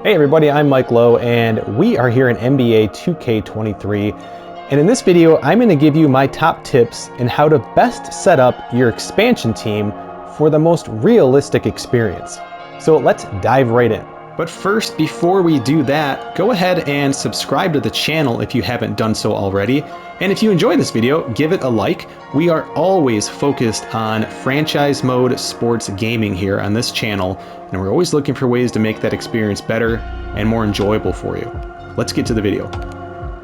Hey everybody, I'm Mike Lowe and we are here in NBA 2K23, and in this video I'm going to give you my top tips in how to best set up your expansion team for the most realistic experience. So let's dive right in. But first, before we do that, go ahead and subscribe to the channel if you haven't done so already. And if you enjoy this video, give it a like. We are always focused on franchise mode sports gaming here on this channel, and we're always looking for ways to make that experience better and more enjoyable for you. Let's get to the video.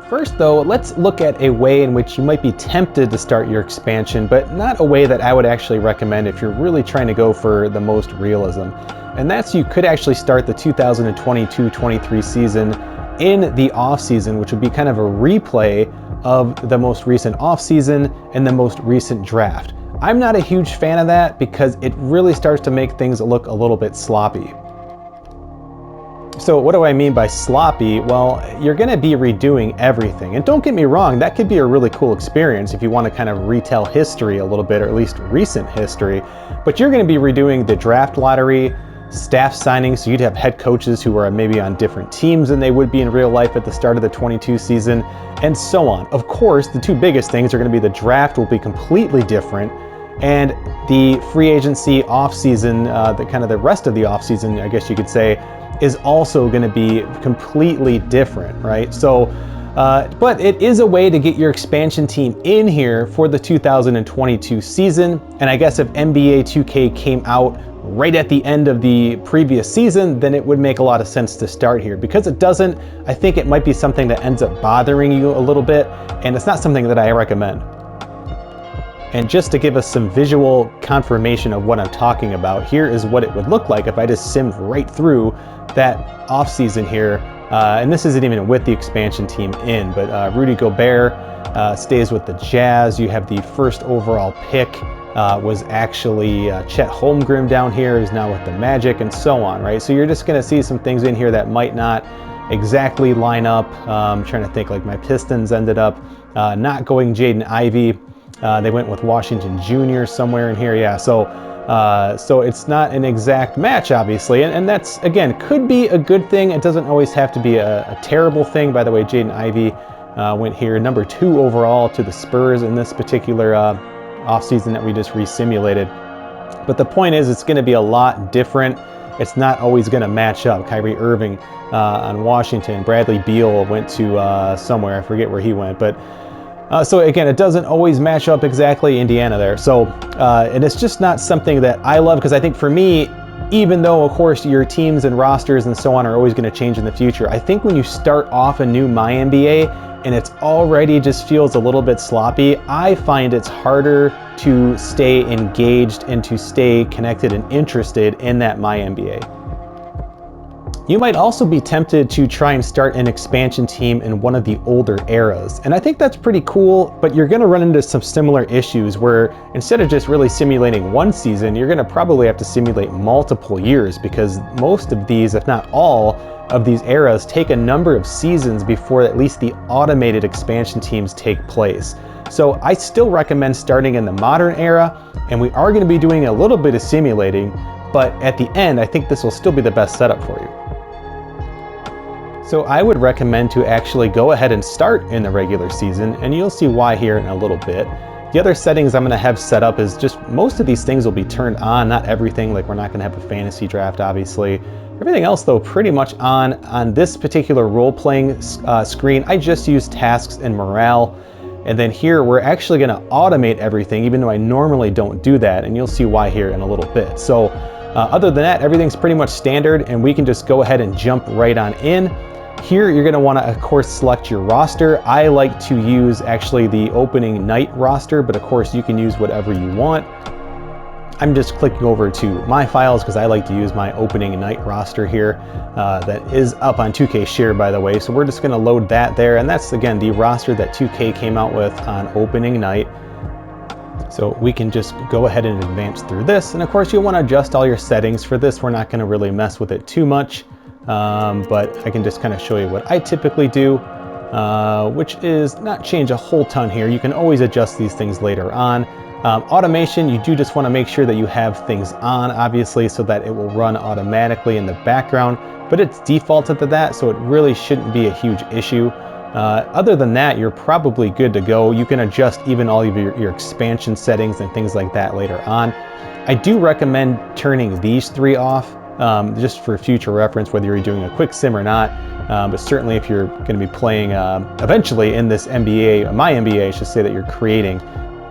First though, let's look at a way in which you might be tempted to start your expansion, but not a way that I would actually recommend if you're really trying to go for the most realism. And that's, you could actually start the 2022-23 season in the off season, which would be kind of a replay of the most recent off season and the most recent draft. I'm not a huge fan of that because it really starts to make things look a little bit sloppy. So what do I mean by sloppy? Well, you're going to be redoing everything. And don't get me wrong, that could be a really cool experience if you want to kind of retell history a little bit, or at least recent history. But you're going to be redoing the draft lottery, staff signings, so you'd have head coaches who are maybe on different teams than they would be in real life at the start of the 22 season, and so on. Of course, the two biggest things are going to be the draft will be completely different, and the free agency offseason, the rest of the offseason, I guess you could say, is also going to be completely different, right? So, but it is a way to get your expansion team in here for the 2022 season. And I guess if NBA 2K came out right at the end of the previous season, then it would make a lot of sense to start here. Because it doesn't, I think it might be something that ends up bothering you a little bit, and it's not something that I recommend. And just to give us some visual confirmation of what I'm talking about, here is what it would look like if I just simmed right through that off season here. And this isn't even with the expansion team in, but Rudy Gobert stays with the Jazz. You have the first overall pick was actually Chet Holmgren down here, is now with the Magic, and so on, right? So you're just gonna see some things in here that might not exactly line up. I'm trying to think, like my Pistons ended up not going Jaden Ivey. They went with Washington Jr. somewhere in here, yeah. So it's not an exact match, obviously, and that's, again, could be a good thing. It doesn't always have to be a terrible thing. By the way, Jaden Ivey went here number 2 overall to the Spurs in this particular offseason that we just re-simulated. But the point is, it's going to be a lot different. It's not always going to match up. Kyrie Irving on Washington. Bradley Beal went to somewhere. I forget where he went, but so again, it doesn't always match up exactly. Indiana there. So, and it's just not something that I love, because I think for me, even though of course your teams and rosters and so on are always going to change in the future, I think when you start off a new MyNBA and it's already just feels a little bit sloppy, I find it's harder to stay engaged and to stay connected and interested in that MyNBA. You might also be tempted to try and start an expansion team in one of the older eras. And I think that's pretty cool, but you're gonna run into some similar issues where instead of just really simulating one season, you're gonna probably have to simulate multiple years, because most of these, if not all of these eras, take a number of seasons before at least the automated expansion teams take place. So I still recommend starting in the modern era, and we are gonna be doing a little bit of simulating, but at the end, I think this will still be the best setup for you. So I would recommend to actually go ahead and start in the regular season, and you'll see why here in a little bit. The other settings I'm gonna have set up is just, most of these things will be turned on, not everything, like we're not gonna have a fantasy draft, obviously. Everything else though, pretty much on this particular role-playing screen. I just use tasks and morale. And then here, we're actually gonna automate everything, even though I normally don't do that, and you'll see why here in a little bit. So other than that, everything's pretty much standard, and we can just go ahead and jump right on in. Here, you're gonna wanna, of course, select your roster. I like to use actually the opening night roster, but of course you can use whatever you want. I'm just clicking over to my files because I like to use my opening night roster here. That is up on 2K Share, by the way. So we're just gonna load that there. And that's, again, the roster that 2K came out with on opening night. So we can just go ahead and advance through this. And of course, you'll wanna adjust all your settings. For this, we're not gonna really mess with it too much. But I can just kind of show you what I typically do, which is not change a whole ton here. You can always adjust these things later on. Automation, you do just want to make sure that you have things on, obviously, so that it will run automatically in the background. but it's defaulted to that, so it really shouldn't be a huge issue. Other than that, you're probably good to go. You can adjust even all of your expansion settings and things like that later on. I do recommend turning these 3 off, just for future reference, whether you're doing a quick sim or not. But certainly if you're going to be playing eventually in this MBA, MyNBA, I should say, that you're creating,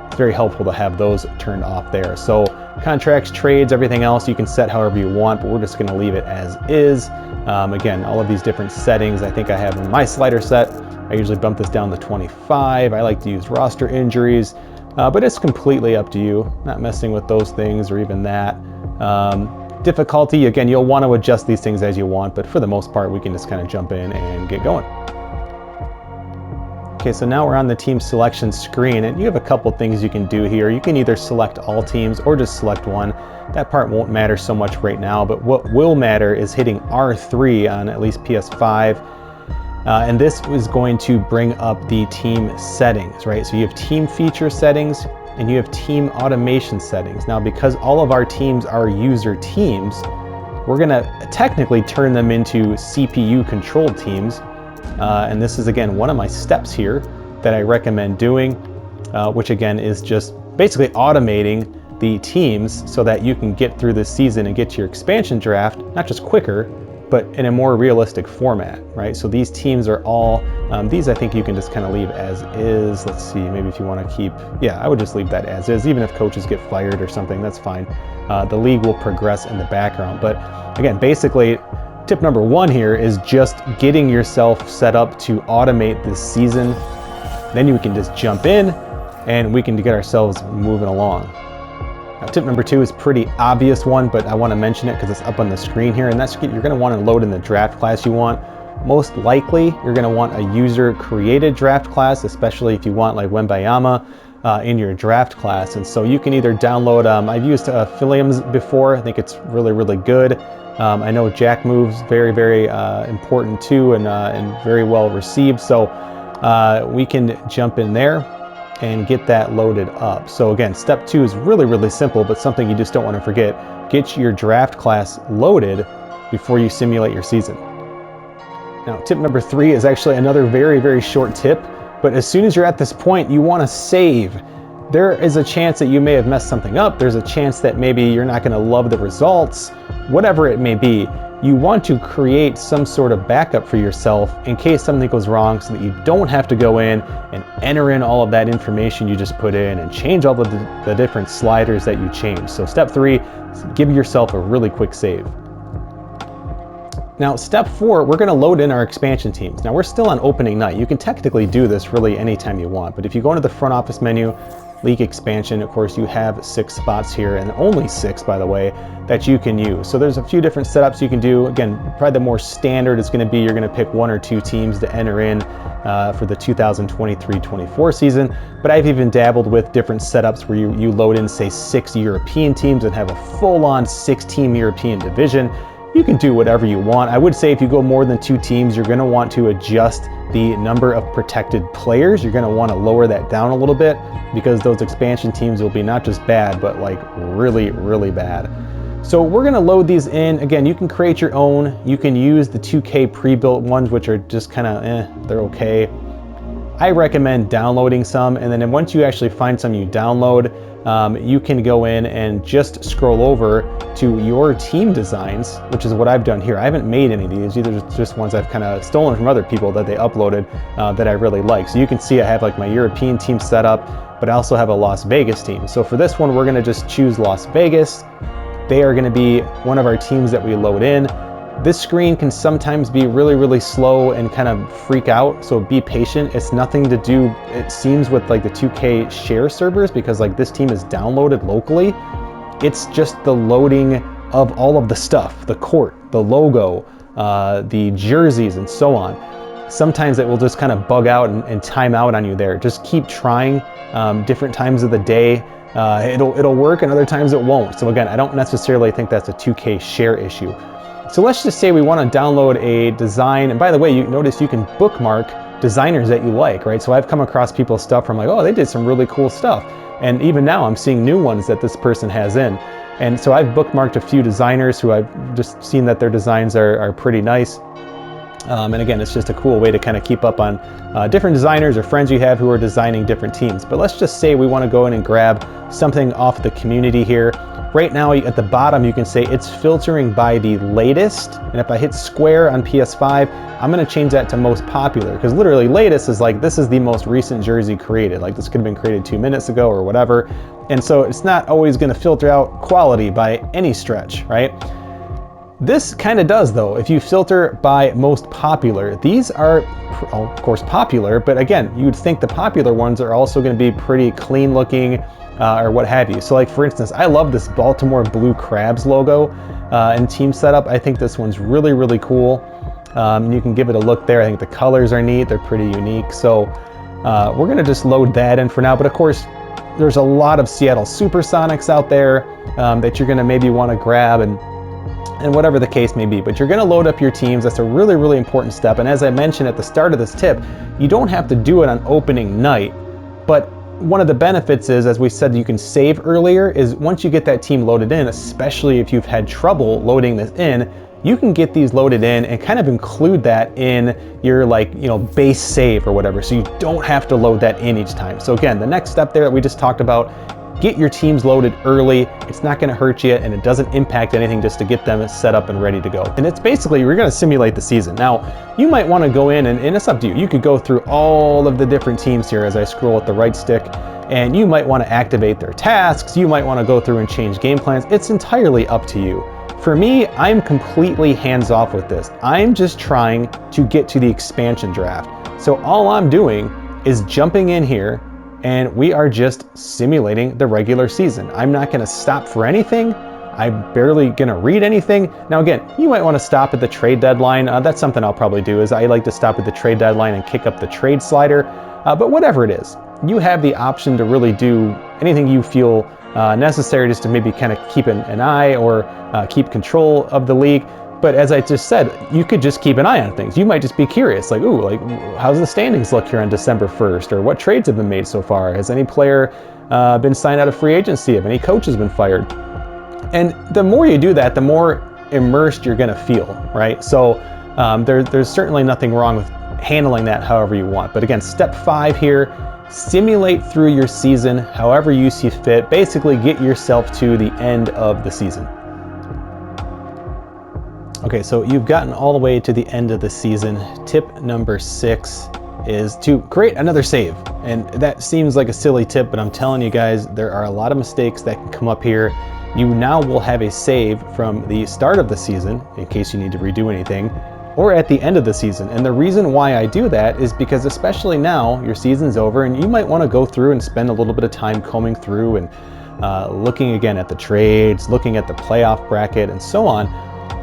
it's very helpful to have those turned off there. So contracts, trades, everything else you can set however you want, but we're just going to leave it as is. Again, all of these different settings I think I have in my slider set. I usually bump this down to 25. I like to use roster injuries, but it's completely up to you. Not messing with those things or even that. Difficulty, again, you'll want to adjust these things as you want, but for the most part, we can just kind of jump in and get going. Okay, so now we're on the team selection screen, and you have a couple things you can do here. You can either select all teams or just select one. That part won't matter so much right now, but what will matter is hitting R3 on at least PS5. And this is going to bring up the team settings, right? So you have team feature settings and you have team automation settings. Now, because all of our teams are user teams, we're gonna technically turn them into CPU controlled teams. And this is, again, one of my steps here that I recommend doing, which again is just basically automating the teams so that you can get through this season and get to your expansion draft, not just quicker, but in a more realistic format, right? So these teams are all, these I think you can just kind of leave as is. Let's see, maybe if you want to keep, yeah, I would just leave that as is. Even if coaches get fired or something, that's fine. The league will progress in the background. But again, basically, tip number 1 here is just getting yourself set up to automate this season. Then you can just jump in and we can get ourselves moving along. Now, tip number 2 is pretty obvious one, but I want to mention it because it's up on the screen here, and that's you're going to want to load in the draft class you want. Most likely, you're going to want a user-created draft class, especially if you want like Wembayama in your draft class. And so you can either download, I've used Philium's before. I think it's really, really good. I know Jack Move's very, very important too, and very well received. So we can jump in there and get that loaded up. So again, step 2 is really, really simple, but something you just don't want to forget. Get your draft class loaded before you simulate your season. Now, tip number 3 is actually another very, very short tip, but as soon as you're at this point, you want to save. There is a chance that you may have messed something up. There's a chance that maybe you're not going to love the results, whatever it may be. You want to create some sort of backup for yourself in case something goes wrong, so that you don't have to go in and enter in all of that information you just put in and change all of the different sliders that you changed. So step 3 is give yourself a really quick save. Now, step 4, we're going to load in our expansion teams. Now, we're still on opening night. You can technically do this really anytime you want, but if you go into the front office menu, league expansion, of course, you have 6 spots here, and only 6, by the way, that you can use. So there's a few different setups you can do. Again, probably the more standard is going to be you're going to pick 1 or 2 teams to enter in for the 2023-24 season. But I've even dabbled with different setups where you load in, say, 6 European teams and have a full-on 6-team European division. You can do whatever you want. I would say if you go more than 2 teams, you're going to want to adjust the number of protected players. You're going to want to lower that down a little bit, because those expansion teams will be not just bad, but like really, really bad. So we're going to load these in. Again, you can create your own. You can use the 2K pre-built ones, which are just kind of they're okay. I recommend downloading some, and then once you actually find some you download, you can go in and just scroll over to your team designs, which is what I've done here. I haven't made any of these. These are just ones I've kind of stolen from other people that they uploaded that I really like. So you can see I have like my European team set up, but I also have a Las Vegas team. So for this one, we're going to just choose Las Vegas. They are going to be one of our teams that we load in. This screen can sometimes be really, really slow and kind of freak out, so be patient. It's nothing to do, it seems, with like the 2K share servers, because like this team is downloaded locally. It's just the loading of all of the stuff, the court, the logo, the jerseys, and so on. Sometimes it will just kind of bug out and time out on you there. Just keep trying different times of the day. It'll work, and other times it won't. So again, I don't necessarily think that's a 2K share issue. So let's just say we want to download a design, and by the way, you notice you can bookmark designers that you like, right? So I've come across people's stuff from like, oh, they did some really cool stuff. And even now I'm seeing new ones that this person has in. And so I've bookmarked a few designers who I've just seen that their designs are pretty nice. And again, it's just a cool way to kind of keep up on different designers or friends you have who are designing different teams. But let's just say we want to go in and grab something off the community here. Right now at the bottom, you can say it's filtering by the latest. And if I hit square on PS5, I'm going to change that to most popular, because literally latest is like, this is the most recent jersey created. Like this could have been created 2 minutes ago or whatever. And so it's not always going to filter out quality by any stretch, right? This kind of does though. If you filter by most popular, these are of course popular, but again, you'd think the popular ones are also going to be pretty clean looking or what have you. So like for instance, I love this Baltimore Blue Crabs logo and team setup. I think this one's really, really cool. You can give it a look there. I think the colors are neat. They're pretty unique. So we're going to just load that in for now. But of course, there's a lot of Seattle Supersonics out there that you're going to maybe want to grab and whatever the case may be, but you're going to load up your teams. That's a really, really important step. And as I mentioned at the start of this tip, you don't have to do it on opening night, but one of the benefits is, as we said, you can save earlier, is once you get that team loaded in, especially if you've had trouble loading this in, you can get these loaded in and kind of include that in your base save or whatever. So you don't have to load that in each time. So again, the next step there that we just talked about, get your teams loaded early. It's not going to hurt you, and it doesn't impact anything just to get them set up and ready to go. And it's basically, we're going to simulate the season. Now, you might want to go in, and it's up to you. You could go through all of the different teams here as I scroll with the right stick, and you might want to activate their tasks. You might want to go through and change game plans. It's entirely up to you. For me, I'm completely hands off with this. I'm just trying to get to the expansion draft. So all I'm doing is jumping in here, and we are just simulating the regular season. I'm not going to stop for anything. I'm barely going to read anything. Now again, you might want to stop at the trade deadline. That's something I'll probably do, is I like to stop at the trade deadline and kick up the trade slider. But whatever it is, you have the option to really do anything you feel necessary, just to maybe kind of keep an eye or keep control of the league. But as I just said, you could just keep an eye on things. You might just be curious, like, ooh, like how's the standings look here on December 1st? Or what trades have been made so far? Has any player been signed out of free agency? Have any coaches been fired? And the more you do that, the more immersed you're gonna feel, right? So there's certainly nothing wrong with handling that however you want. But again, step 5 here, simulate through your season however you see fit. Basically get yourself to the end of the season. Okay, so you've gotten all the way to the end of the season. Tip number 6 is to create another save. And that seems like a silly tip, but I'm telling you guys, there are a lot of mistakes that can come up here. You now will have a save from the start of the season, in case you need to redo anything, or at the end of the season. And the reason why I do that is because, especially now, your season's over, and you might want to go through and spend a little bit of time combing through and looking again at the trades, looking at the playoff bracket, and so on.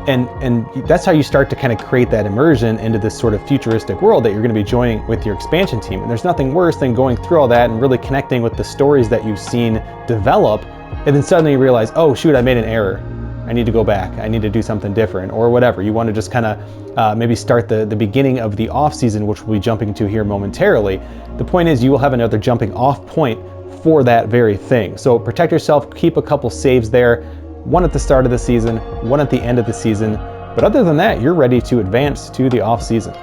And that's how you start to kind of create that immersion into this sort of futuristic world that you're going to be joining with your expansion team. And there's nothing worse than going through all that and really connecting with the stories that you've seen develop, and then suddenly you realize, oh shoot, I made an error. I need to go back. I need to do something different, or whatever. You want to just kind of maybe start the beginning of the off season, which we'll be jumping to here momentarily. The point is, you will have another jumping off point for that very thing. So protect yourself, keep a couple saves there. One at the start of the season, one at the end of the season. But other than that, you're ready to advance to the off season.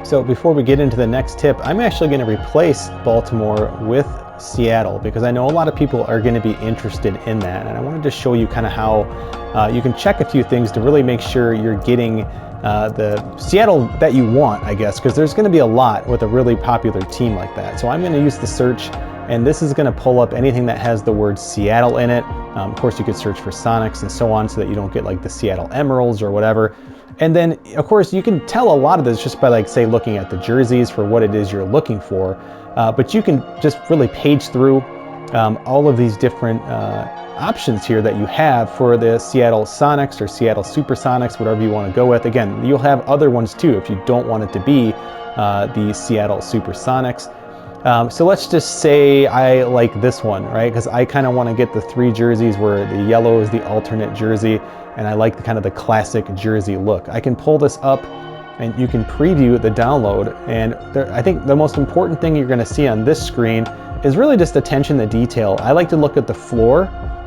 So before we get into the next tip, I'm actually going to replace Baltimore with Seattle, because I know a lot of people are going to be interested in that. And I wanted to show you kind of how you can check a few things to really make sure you're getting the Seattle that you want, I guess, because there's going to be a lot with a really popular team like that. So I'm going to use the search, and this is going to pull up anything that has the word Seattle in it. Of course, you could search for Sonics and so on, so that you don't get like the Seattle Emeralds or whatever. And then, of course, you can tell a lot of this just by, like, say, looking at the jerseys for what it is you're looking for. But you can just really page through all of these different options here that you have for the Seattle Sonics or Seattle Supersonics, whatever you want to go with. Again, you'll have other ones too if you don't want it to be the Seattle Supersonics. So let's just say I like this one, right? Because I kind of want to get the 3 jerseys where the yellow is the alternate jersey, and I like the kind of the classic jersey look. I can pull this up and you can preview the download. And I think the most important thing you're going to see on this screen is really just attention to detail. I like to look at the floor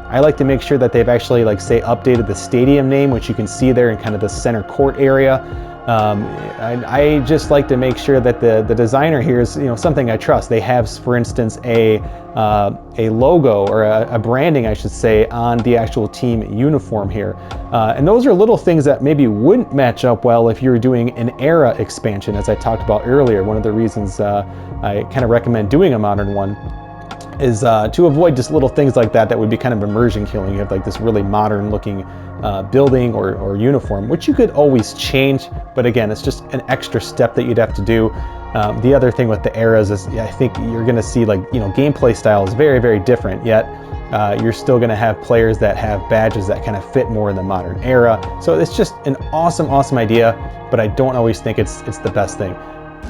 I like to make sure that they've actually, like, say, updated the stadium name, which you can see there in kind of the center court area. I just like to make sure that the designer here is, you know, something I trust. They have, for instance, a logo, or a branding, I should say, on the actual team uniform here. And those are little things that maybe wouldn't match up well if you were doing an era expansion, as I talked about earlier. One of the reasons I kind of recommend doing a modern one is to avoid just little things like that would be kind of immersion killing. You have like this really modern looking building or uniform, which you could always change, but again, it's just an extra step that you'd have to do. The other thing with the eras is, I think you're going to see, like, you know, gameplay style is very, very different, yet you're still going to have players that have badges that kind of fit more in the modern era. So it's just an awesome, awesome idea, but I don't always think it's the best thing.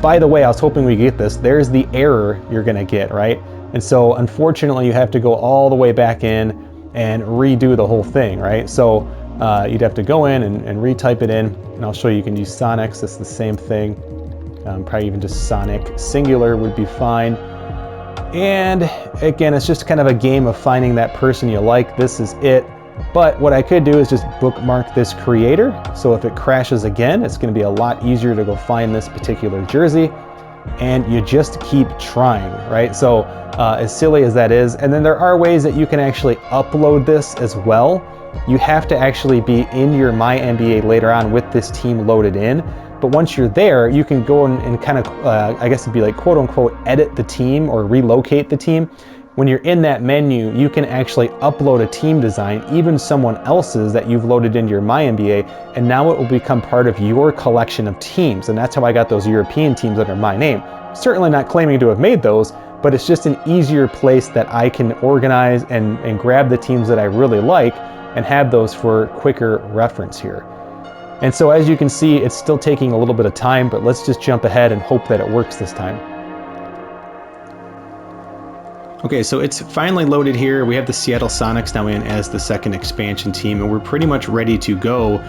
By the way, I was hoping we get this. There's the error you're going to get, right? And so unfortunately, you have to go all the way back in and redo the whole thing, right? So you'd have to go in and retype it in, and I'll show you can use Sonics. It's the same thing. Probably even just Sonic singular would be fine. And again, it's just kind of a game of finding that person you like. This is it. But what I could do is just bookmark this creator. So if it crashes again, it's going to be a lot easier to go find this particular jersey. And you just keep trying, right? So as silly as that is, and then there are ways that you can actually upload this as well. You have to actually be in your MyNBA later on with this team loaded in. But once you're there, you can go and kind of, I guess it'd be like, quote unquote, edit the team or relocate the team. When you're in that menu, you can actually upload a team design, even someone else's that you've loaded into your MyNBA, and now it will become part of your collection of teams. And that's how I got those European teams under my name. Certainly not claiming to have made those, but it's just an easier place that I can organize and grab the teams that I really like and have those for quicker reference here. And so as you can see, it's still taking a little bit of time, but let's just jump ahead and hope that it works this time. Okay, so it's finally loaded here. We have the Seattle Sonics now in as the second expansion team, and we're pretty much ready to go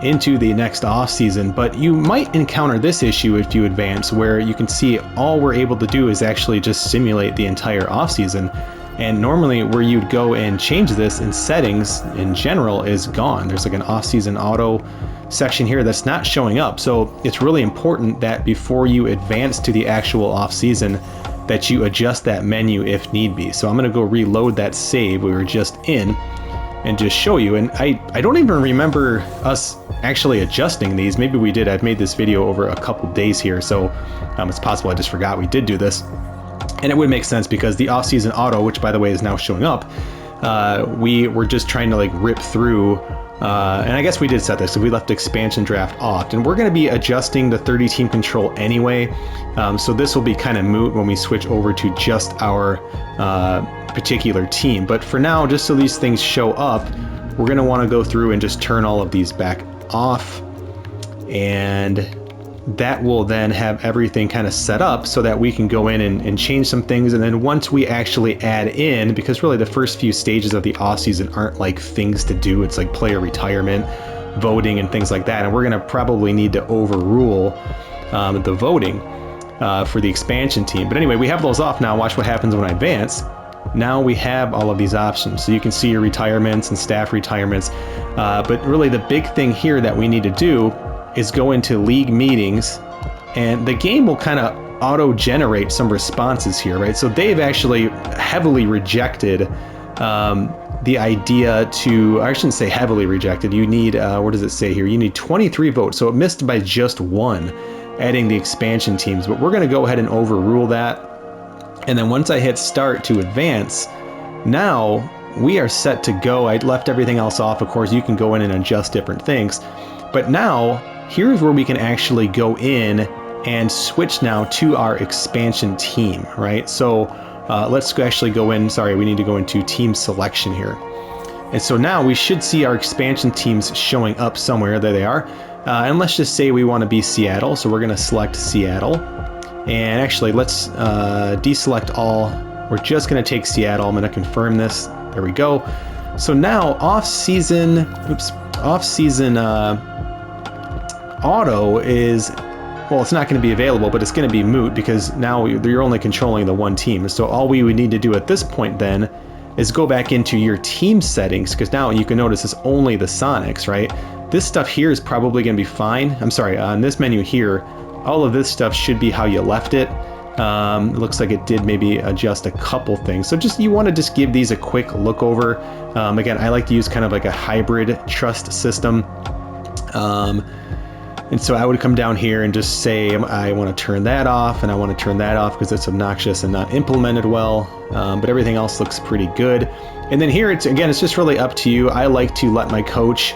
into the next off season. But you might encounter this issue if you advance, where you can see all we're able to do is actually just simulate the entire off season. And normally where you'd go and change this in settings in general is gone. There's like an off-season auto section here that's not showing up. So it's really important that before you advance to the actual off-season that you adjust that menu if need be. So I'm gonna go reload that save we were just in and just show you. And I don't even remember us actually adjusting these. Maybe we did. I've made this video over a couple days here, so it's possible I just forgot we did do this. And it would make sense because the off-season auto, which by the way is now showing up, we were just trying to like rip through, and I guess we did set this, so we left expansion draft off. And we're going to be adjusting the 30 team control anyway, so this will be kind of moot when we switch over to just our particular team. But for now, just so these things show up, we're going to want to go through and just turn all of these back off, and that will then have everything kind of set up so that we can go in and change some things. And then once we actually add in, because really the first few stages of the off season aren't like things to do, it's like player retirement, voting and things like that. And we're going to probably need to overrule the voting for the expansion team. But anyway, we have those off now. Watch what happens when I advance. Now we have all of these options. So you can see your retirements and staff retirements. But really the big thing here that we need to do is go into league meetings, and the game will kind of auto-generate some responses here, right? So they've actually heavily rejected the idea to, I shouldn't say heavily rejected, you need, what does it say here? You need 23 votes, so it missed by just one, adding the expansion teams. But we're gonna go ahead and overrule that. And then once I hit start to advance, now we are set to go. I left everything else off. Of course, you can go in and adjust different things. But now, here's where we can actually go in and switch now to our expansion team, right? So let's actually go in, sorry, we need to go into team selection here. And so now we should see our expansion teams showing up somewhere. There they are. And let's just say we want to be Seattle. So we're going to select Seattle. And actually, let's deselect all. We're just going to take Seattle. I'm going to confirm this. There we go. So now off-season auto is, well, it's not going to be available, but it's going to be moot because now you're only controlling the one team. So all we would need to do at this point then is go back into your team settings, because now you can notice it's only the Sonics, right? This stuff here is probably going to be fine. I'm sorry, on this menu here, all of this stuff should be how you left it. It looks like it did maybe adjust a couple things. So you want to just give these a quick look over. Again, I like to use kind of like a hybrid trust system. And so I would come down here and just say, I want to turn that off, and I want to turn that off because it's obnoxious and not implemented well. But everything else looks pretty good. And then here, it's just really up to you. I like to let my coach,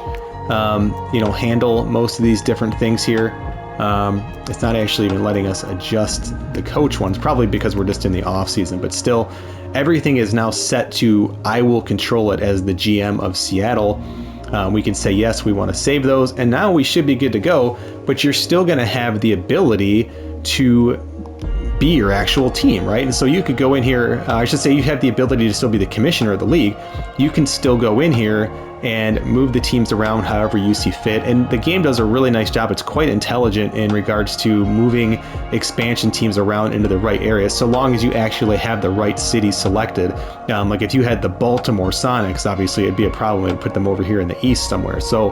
handle most of these different things here. It's not actually even letting us adjust the coach ones, probably because we're just in the off season, but still everything is now set to, I will control it as the GM of Seattle. We can say, yes, we want to save those, and now we should be good to go, but you're still going to have the ability to be your actual team, right? And so you could go in here, I should say you have the ability to still be the commissioner of the league. You can still go in here and move the teams around however you see fit. And the game does a really nice job. It's quite intelligent in regards to moving expansion teams around into the right areas, so long as you actually have the right city selected. Like if you had the Baltimore Sonics, obviously it'd be a problem to put them over here in the east somewhere. So,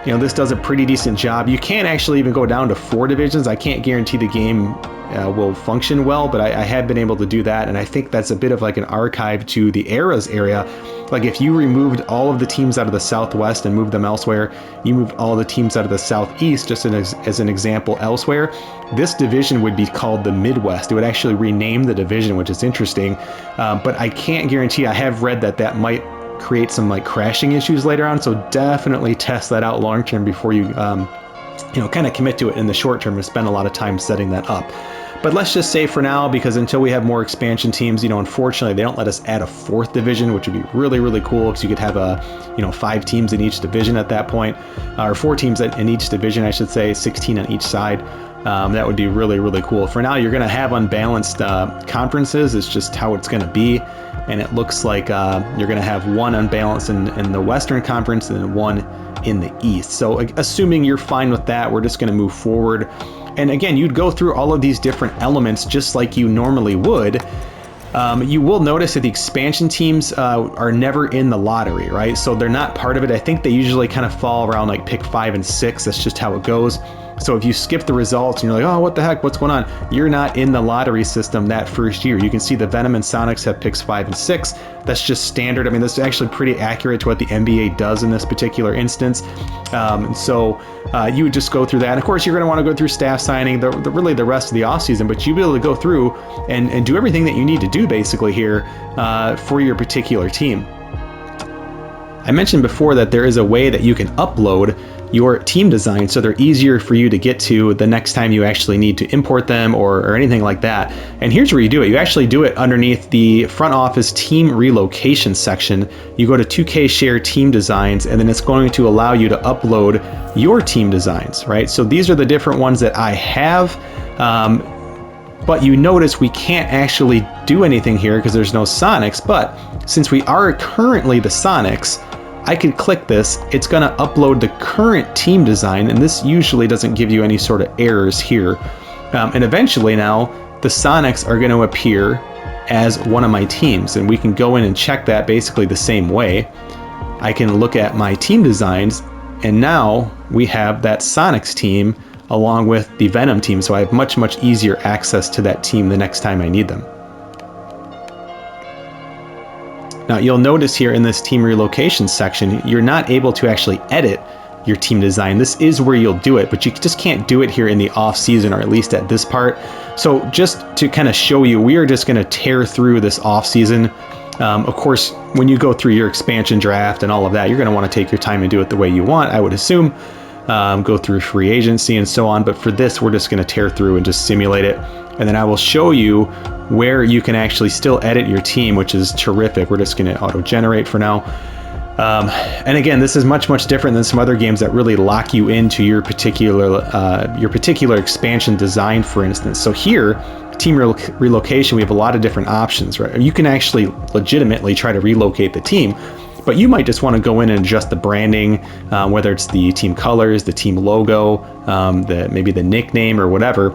this does a pretty decent job. You can actually even go down to 4 divisions. I can't guarantee the game will function well, but I have been able to do that, and I think that's a bit of like an archive to the eras area. Like if you removed all of the teams out of the Southwest and moved them elsewhere, you moved all the teams out of the Southeast, just as an example, elsewhere, this division would be called the Midwest. It would actually rename the division, which is interesting, but I can't guarantee. I have read that might create some like crashing issues later on, so definitely test that out long term before you kind of commit to it in the short term and spend a lot of time setting that up. But let's just say for now, because until we have more expansion teams, unfortunately they don't let us add a 4th division, which would be really, really cool, because you could have 5 teams in each division at that point, or 4 teams in each division, I should say, 16 on each side. That would be really, really cool. For now, you're going to have unbalanced conferences. It's just how it's going to be. And it looks like you're going to have one unbalanced in the Western Conference and then one in the East. So assuming you're fine with that, we're just going to move forward. And again, you'd go through all of these different elements just like you normally would. You will notice that the expansion teams are never in the lottery, right? So they're not part of it. I think they usually kind of fall around like pick 5 and 6. That's just how it goes. So if you skip the results and you're like, oh, what the heck, what's going on? You're not in the lottery system that first year. You can see the Venom and Sonics have picks 5 and 6. That's just standard. I mean, this is actually pretty accurate to what the NBA does in this particular instance. So you would just go through that. And of course, you're going to want to go through staff signing, really the rest of the offseason, but you'll be able to go through and do everything that you need to do basically here for your particular team. I mentioned before that there is a way that you can upload your team design so they're easier for you to get to the next time you actually need to import them or anything like that. And here's where you do it. You actually do it underneath the front office team relocation section. You go to 2K Share Team Designs, and then it's going to allow you to upload your team designs, right? So these are the different ones that I have. But you notice we can't actually do anything here because there's no Sonics. But since we are currently the Sonics, I can click this, it's going to upload the current team design, and this usually doesn't give you any sort of errors here. And eventually now, the Sonics are going to appear as one of my teams, and we can go in and check that basically the same way. I can look at my team designs, and now we have that Sonics team along with the Venom team, so I have much, much easier access to that team the next time I need them. Now you'll notice here in this team relocation section, you're not able to actually edit your team design. This is where you'll do it, but you just can't do it here in the off season, or at least at this part. So just to kind of show you, we are just going to tear through this off season. Of course, when you go through your expansion draft and all of that, you're going to want to take your time and do it the way you want, I would assume. Go through free agency and so on. But for this, we're just going to tear through and just simulate it. And then I will show you where you can actually still edit your team, which is terrific. We're just going to auto-generate for now. And again, this is much, much different than some other games that really lock you into your particular expansion design, for instance. So here, team relocation, we have a lot of different options, right? You can actually legitimately try to relocate the team, But you might just want to go in and adjust the branding, whether it's the team colors, the team logo, maybe the nickname or whatever.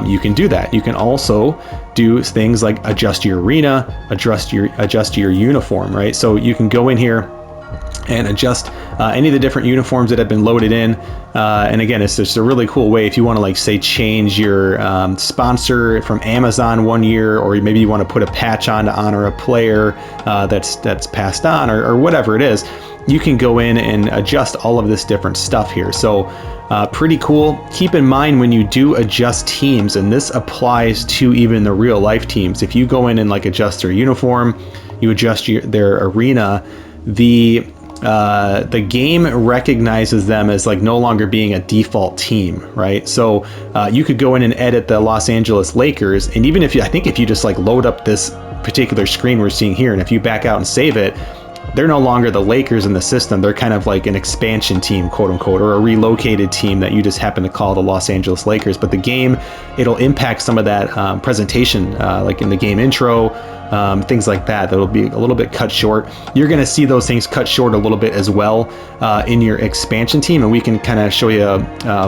You can do that. You can also do things like adjust your arena, adjust your uniform, right? So you can go in here and adjust any of the different uniforms that have been loaded in. And again, it's just a really cool way if you want to, like, say, change your sponsor from Amazon one year, or maybe you want to put a patch on to honor a player that's passed on, or whatever it is. You can go in and adjust all of this different stuff here. So pretty cool. Keep in mind when you do adjust teams, and this applies to even the real life teams, if you go in and like adjust their uniform, you adjust their arena, the game recognizes them as like no longer being a default team, right? So you could go in and edit the Los Angeles Lakers, and even if you just like load up this particular screen we're seeing here, and if you back out and save it, they're no longer the Lakers in the system. They're kind of like an expansion team, quote unquote, or a relocated team that you just happen to call the Los Angeles Lakers. But the game, it'll impact some of that presentation, like in the game intro, things like that. That'll be a little bit cut short. You're going to see those things cut short a little bit as well in your expansion team, and we can kind of show you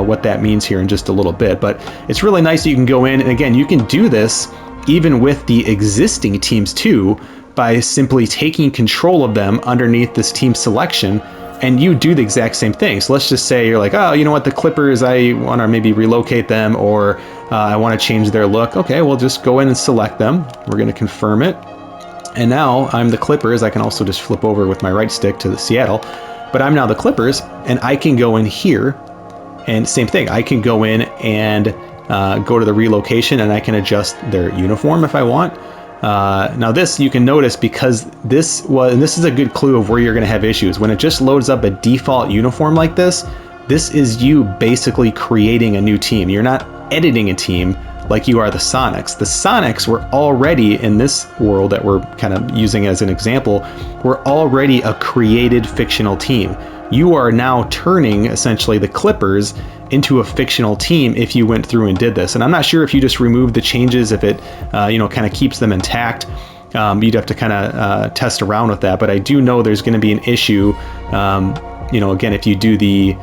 what that means here in just a little bit. But it's really nice that you can go in, and again, you can do this even with the existing teams too, by simply taking control of them underneath this team selection, and you do the exact same thing. So let's just say you're like, oh, you know what, the Clippers, I want to maybe relocate them, or I want to change their look. Okay, we'll just go in and select them. We're going to confirm it. And now I'm the Clippers. I can also just flip over with my right stick to the Seattle, but I'm now the Clippers, and I can go in here and same thing. I can go in and go to the relocation, and I can adjust their uniform if I want. Now this, you can notice, because this is a good clue of where you're going to have issues. When it just loads up a default uniform like this is you basically creating a new team. You're not editing a team like you are the Sonics. The Sonics were already, in this world that we're kind of using as an example, were already a created fictional team. You are now turning essentially the Clippers into a fictional team if you went through and did this. And I'm not sure if you just remove the changes, if it kind of keeps them intact. You'd have to kind of test around with that. But I do know there's going to be an issue. Again, if you do the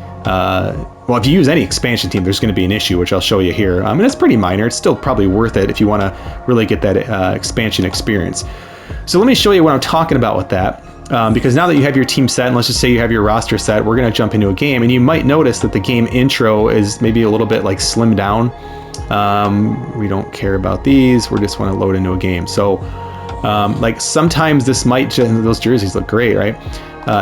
if you use any expansion team, there's going to be an issue, which I'll show you here. And it's pretty minor. It's still probably worth it if you want to really get that expansion experience. So let me show you what I'm talking about with that. Because now that you have your team set, and let's just say you have your roster set, we're going to jump into a game, and you might notice that the game intro is maybe a little bit like slimmed down. We don't care about these. We just want to load into a game. So like sometimes this might just, those jerseys look great, right?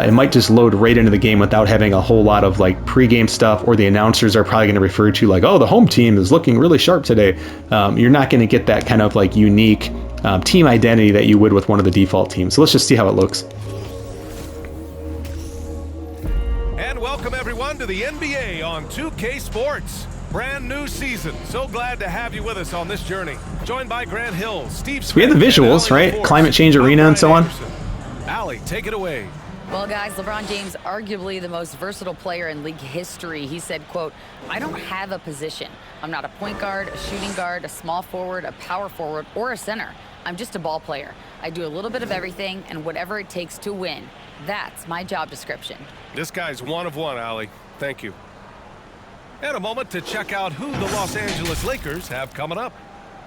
It might just load right into the game without having a whole lot of like pregame stuff, or the announcers are probably going to refer to like, oh, the home team is looking really sharp today. You're not going to get that kind of like unique team identity that you would with one of the default teams. So let's just see how it looks. And welcome everyone to the NBA on 2K Sports. Brand new season. So glad to have you with us on this journey. Joined by Grant Hill, Steve Smith, we have the visuals, right? Climate change arena and so on. Allie, take it away. Well, guys, LeBron James, arguably the most versatile player in league history. He said, quote, "I don't have a position. I'm not a point guard, a shooting guard, a small forward, a power forward, or a center. I'm just a ball player. I do a little bit of everything and whatever it takes to win. That's my job description." This guy's one of one, Allie. Thank you. And a moment to check out who the Los Angeles Lakers have coming up.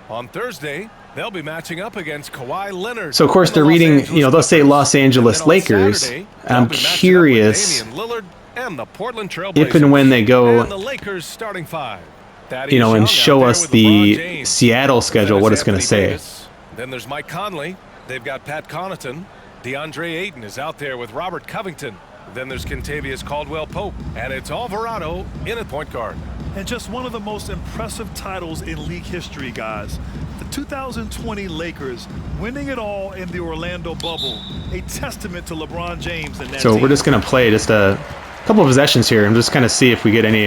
On Thursday, they'll be matching up against Kawhi Leonard. So of course they're reading, they'll say Los Angeles Lakers. Saturday, I'm curious and the Portland if and when they go, and the Lakers starting five. and show us the Seattle schedule, what it's going to say. Davis. Then there's Mike Conley. They've got Pat Connaughton. DeAndre Ayton is out there with Robert Covington. Then there's Kentavious Caldwell-Pope. And it's Alvarado in at point guard. And just one of the most impressive titles in league history, guys. The 2020 Lakers winning it all in the Orlando bubble. A testament to LeBron James and that So team. we're just going to play just a couple of possessions here and just kind of see if we get any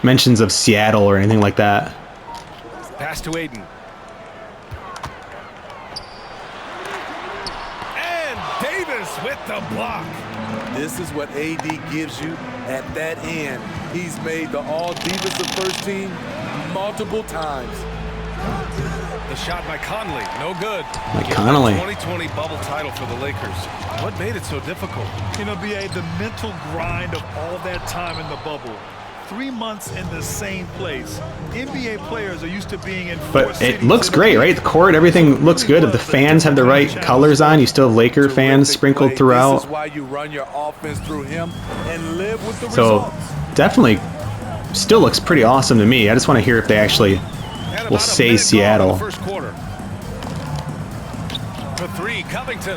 mentions of Seattle or anything like that. Pass to Ayton. And Davis with the block. This is what AD gives you at that end. He's made the all-defensive first team multiple times. The shot by Conley, no good. Conley. 2020 bubble title for the Lakers. What made it so difficult? You know, BA, the mental grind of all that time in the bubble. 3 months in the same place. NBA players are used to being in But it looks great, right? The court, everything looks good. If the fans have the right colors on, you still have Laker fans sprinkled throughout. This is why you run your offense through him and live with the So results. definitely still looks pretty awesome to me. I just want to hear if they actually will say Seattle.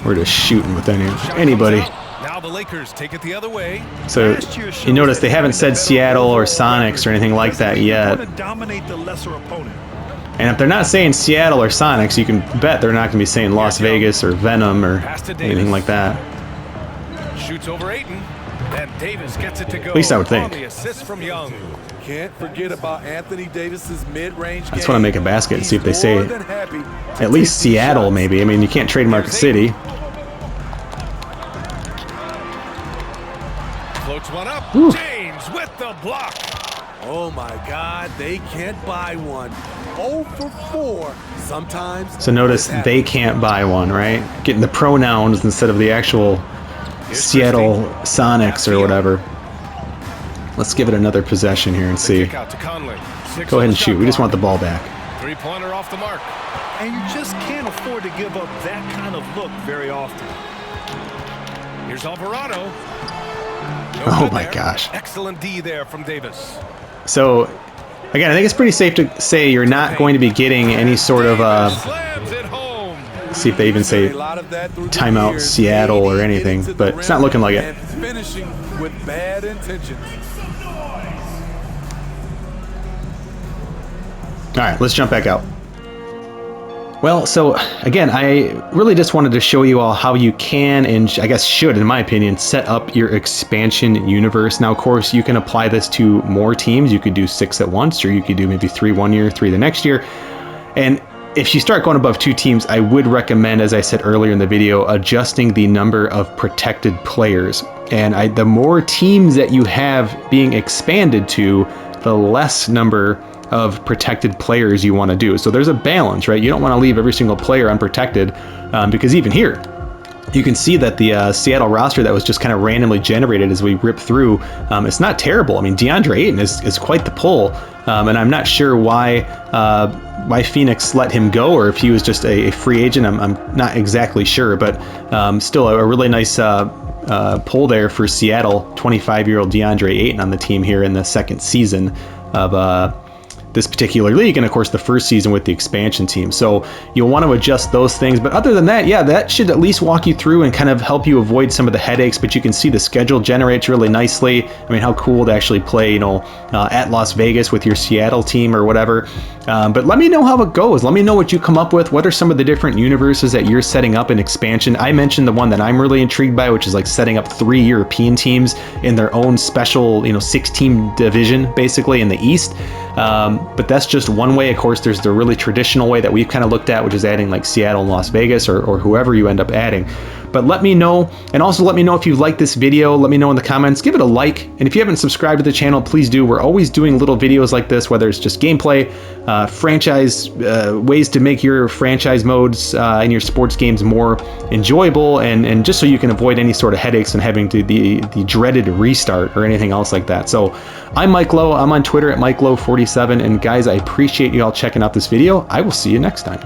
We're just shooting with anybody. Now the Lakers take it the other way. So you notice they haven't said Seattle or Sonics or anything like that yet. And if they're not saying Seattle or Sonics, you can bet they're not going to be saying Las Vegas or Venom or anything like that. Shoots over Ayton, and Davis gets it to go. At least I would think. On the assist from Young. Can't forget about Anthony Davis's mid-range game. I just want to make a basket and see if they say More than happy at least Seattle maybe. I mean, you can't trademark a city. Floats one up. Ooh. James with the block. Oh my God, they can't buy one. 0 for 4. Sometimes. So notice they can't buy one, right? Getting the pronouns instead of the actual Seattle Sonics or whatever. Let's give it another possession here and see. Kick out to Conley. Go ahead and shoot. We just want the ball back. Three-pointer off the mark. And you just can't afford to give up that kind of look very often. Here's Alvarado. No Oh good my there. gosh. Excellent D there from Davis. So, again, I think it's pretty safe to say you're not going to be getting any sort of, Slams it home. see if they even say timeout Seattle or anything, but it's not looking like it. And finishing with bad intentions. All right, let's jump back out. Well, so again, I really just wanted to show you all how you can, and I guess should, in my opinion, set up your expansion universe. Now, of course, you can apply this to more teams. You could do 6 at once, or you could do maybe 3 one year, 3 the next year. And if you start going above 2 teams, I would recommend, as I said earlier in the video, adjusting the number of protected players. And the more teams that you have being expanded to, the less number of protected players you want to do. So there's a balance, right? You don't want to leave every single player unprotected, because even here, you can see that the Seattle roster that was just kind of randomly generated as we rip through, it's not terrible. I mean, DeAndre Ayton is quite the pull, and I'm not sure why Phoenix let him go, or if he was just a free agent. I'm not exactly sure, but still a really nice pull there for Seattle. 25-year-old DeAndre Ayton on the team here in the second season of this particular league, and of course the first season with the expansion team. So you'll want to adjust those things, but other than that, yeah, that should at least walk you through and kind of help you avoid some of the headaches. But you can see the schedule generates really nicely. I mean, how cool to actually play, at Las Vegas with your Seattle team or whatever. But let me know how it goes. Let me know what you come up with. What are some of the different universes that you're setting up in expansion? I mentioned the one that I'm really intrigued by, which is like setting up 3 European teams in their own special, 6-team division basically in the East. But that's just one way. Of course, there's the really traditional way that we've kind of looked at, which is adding like Seattle and Las Vegas, or whoever you end up adding. But let me know, and also let me know if you like this video. Let me know in the comments. Give it a like, and if you haven't subscribed to the channel, please do. We're always doing little videos like this, whether it's just gameplay, franchise, ways to make your franchise modes in your sports games more enjoyable, and just so you can avoid any sort of headaches and having to the dreaded restart or anything else like that. So I'm Mike Lowe. I'm on Twitter at MikeLowe47, and guys, I appreciate you all checking out this video. I will see you next time.